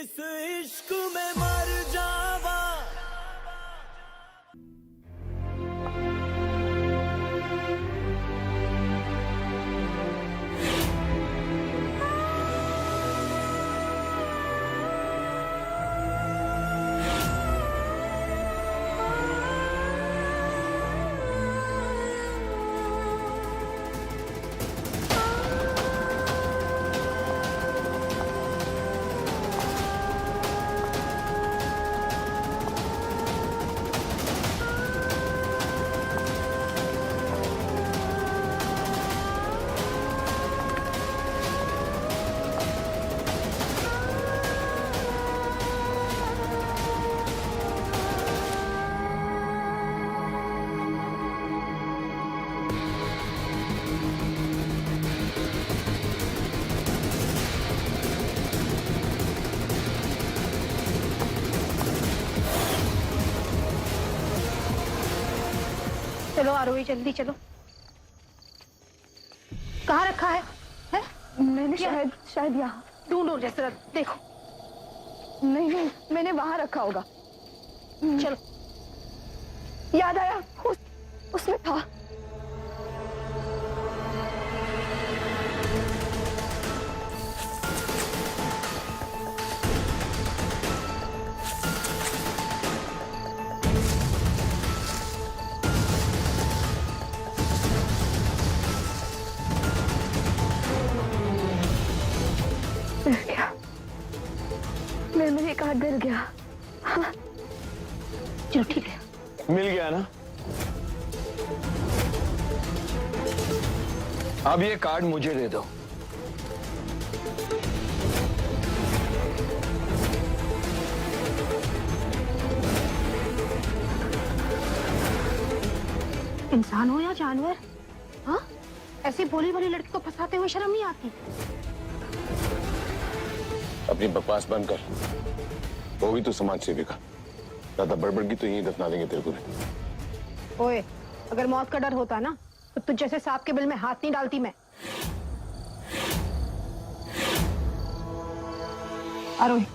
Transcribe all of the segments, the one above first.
इस इश्क में मर जावा। चलो आरोही जल्दी चलो। कहाँ रखा है? मैंने शायद यहाँ। ढूंढो जैसे देखो। नहीं मैंने वहां रखा होगा। चलो याद आया, उसमें था। मिल गया, मेमोरी कार्ड मिल गया। हाँ। चलो ठीक है, मिल गया ना। अब ये कार्ड मुझे दे दो। इंसान हो या जानवर, हाँ ऐसी भोली भाली लड़की को फंसाते हुए शर्म नहीं आती? अपनी बकवास बंद कर। होगी तो समाज सेविका, ज्यादा बड़बड़ की तो यहीं दफना देंगे तेरे को। ओए, अगर मौत का डर होता ना तो तुझ जैसे सांप के बिल में हाथ नहीं डालती मैं। आरोही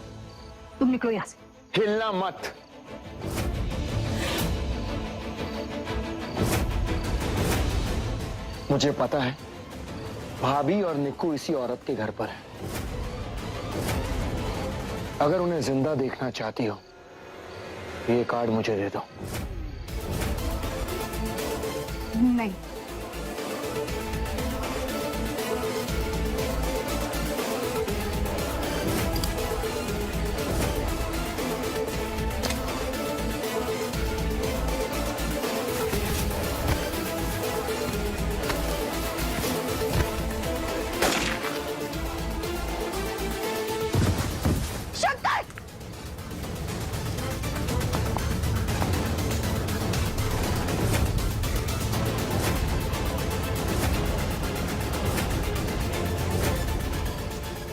तुम निकलो यहाँ से। हिलना मत। मुझे पता है भाभी और निक्कू इसी औरत के घर पर है। अगर उन्हें जिंदा देखना चाहती हो ये कार्ड मुझे दे दो। नहीं,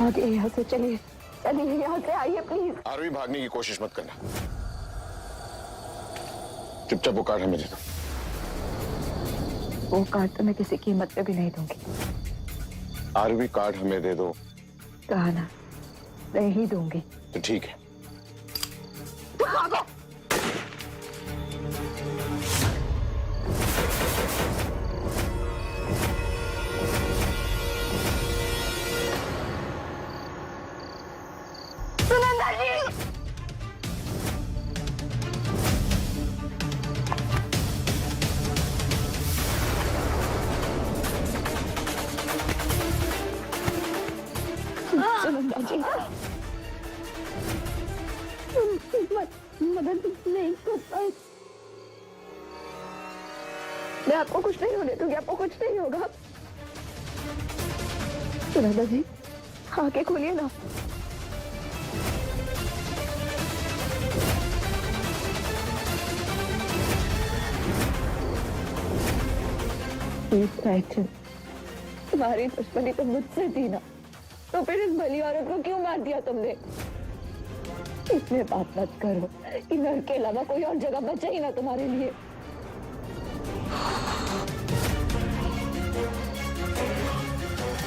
आगे यहाँ से चलिए, चलिए यहाँ से आइए प्लीज। आरोही भागने की कोशिश मत करना, चुपचाप वो कार्ड हमें दे दो। वो कार्ड तो मैं किसी कीमत पे भी नहीं दूंगी। आरोही कार्ड हमें दे दो। कहा ना, नहीं दूंगी। तो ठीक है। तुम भागो। सुनंदा जी, मदद नहीं कर पाई। मैं आपको कुछ नहीं होने दूंगी, आपको कुछ नहीं होगा। सुनंदा जी आंखें खोलिए ना। तुम्हारी दुश्मनी तो मुझसे थी ना, तो फिर इस भली औरत को क्यों मार दिया तुमने? इसमें बात मत करो कि घर के अलावा कोई और जगह बचा ही ना तुम्हारे लिए।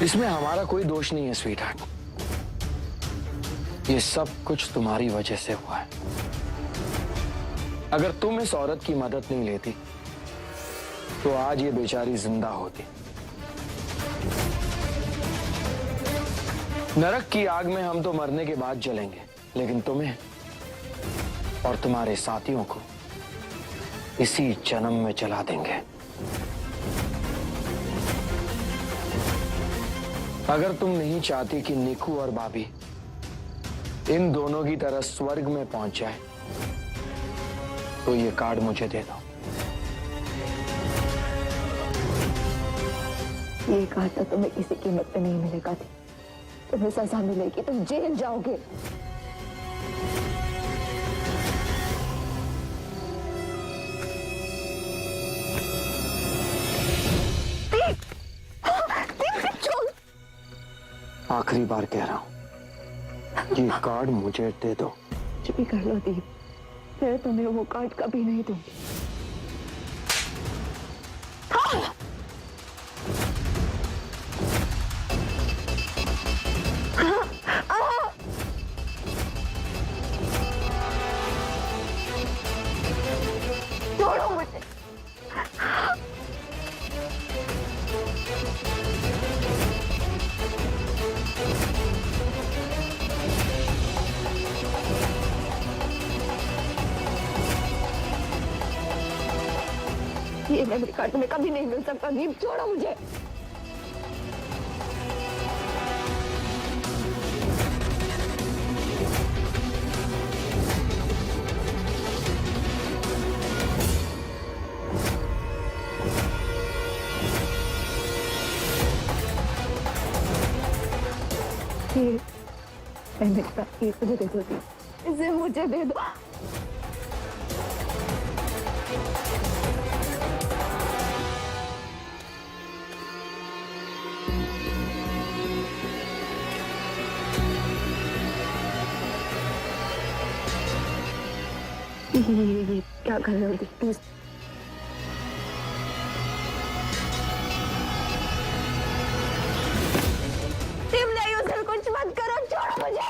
इसमें हमारा कोई दोष नहीं है स्वीट हार्ट। ये सब कुछ तुम्हारी वजह से हुआ है। अगर तुम इस औरत की मदद नहीं लेती तो आज ये बेचारी जिंदा होती। नरक की आग में हम तो मरने के बाद जलेंगे, लेकिन तुम्हें और तुम्हारे साथियों को इसी जन्म में जला देंगे। अगर तुम नहीं चाहती कि निकू और भाभी इन दोनों की तरह स्वर्ग में पहुंच जाए तो ये कार्ड मुझे दे दो। ये कार्ड तो तुम्हें किसी कीमत पे नहीं मिलेगा। तुम्हें सजा मिलेगी, तुम जेल जाओगे। आखिरी बार कह रहा हूं, ये कार्ड मुझे दे दो। चुप ही कर लो दीप, मैं तुम्हें वो कार्ड कभी नहीं दूंगी। छोड़ो मुझे। ये मेमोरी कार्ड तुम्हें कभी नहीं मिल सकता दीप, छोड़ो मुझे। ये मेमोरी कार्ड ये मुझे दे दो दीप, इसे मुझे दे दो। ये क्या कर रहे हो प्लीज? तुम नहीं उसे कुछ मत करो, छोड़ो मुझे।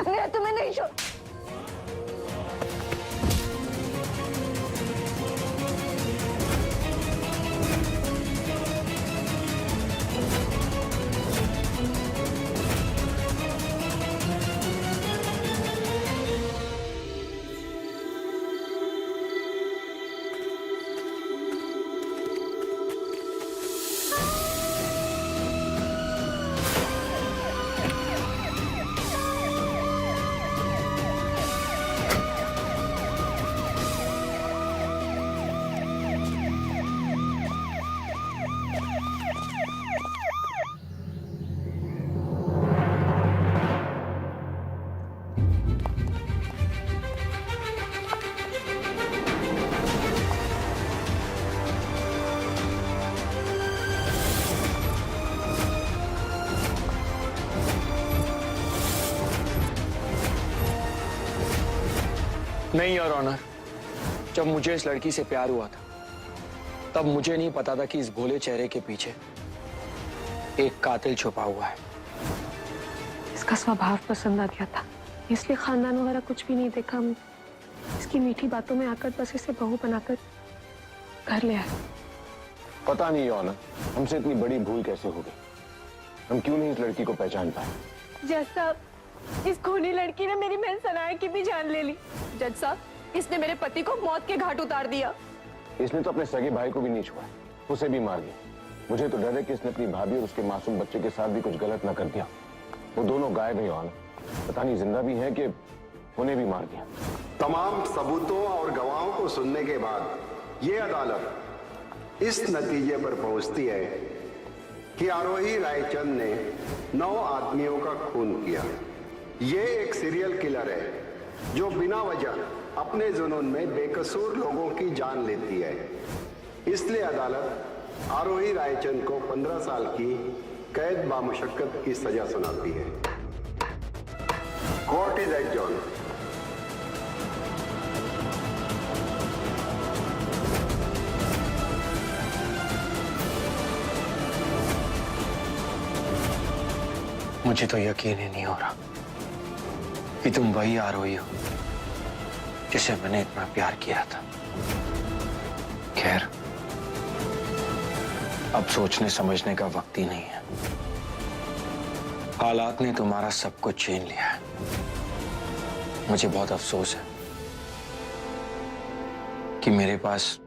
मैं तुम्हें नहीं छोड़। नहीं योर ऑनर, जब मुझे इस लड़की से प्यार हुआ था तब मुझे नहीं पता था कि इस भोले चेहरे के पीछे एक कातिल छुपा हुआ है। इसका स्वभाव पसंद आ गया था, इसलिए खानदान वगैरह कुछ भी नहीं देखा। इसकी मीठी बातों में आकर बस इसे बहू बनाकर घर ले आए। पता नहीं योर ऑनर, हमसे इतनी बड़ी भूल कैसे हो गई। हम क्यों नहीं इस लड़की को पहचान पाए। जज साहब, इस खूनी लड़की ने मेरी बहन सनाया की भी जान ले ली। जज साहब, इसने मेरे पति को मौत के घाट उतार दिया। इसने तो अपने सगे भाई को भी नहीं छुआ, उसे भी मार दिया। मुझे तो डर है कि इसने अपनी भाभी और उसके मासूम बच्चे के साथ भी कुछ गलत ना कर दिया। वो दोनों गायब हैं ऑनर, पता नहीं जिंदा भी हैं कि उन्हें भी मार दिया। तमाम सबूतों और गवाहों को सुनने के बाद ये अदालत इस नतीजे पर पहुंचती है कि आरोही रायचंद ने 9 आदमियों का खून किया। ये एक सीरियल किलर है जो बिना वजह अपने जुनून में बेकसूर लोगों की जान लेती है। इसलिए अदालत आरोही रायचंद को 15 साल की कैद बामुशक्कत की सजा सुनाती है। Court is adjourn. मुझे तो यकीन ही नहीं हो रहा कि तुम वही आरोही हो जिसे मैंने इतना प्यार किया था। खैर, अब सोचने समझने का वक्त ही नहीं है। हालात ने तुम्हारा सब कुछ छीन लिया है। मुझे बहुत अफसोस है कि मेरे पास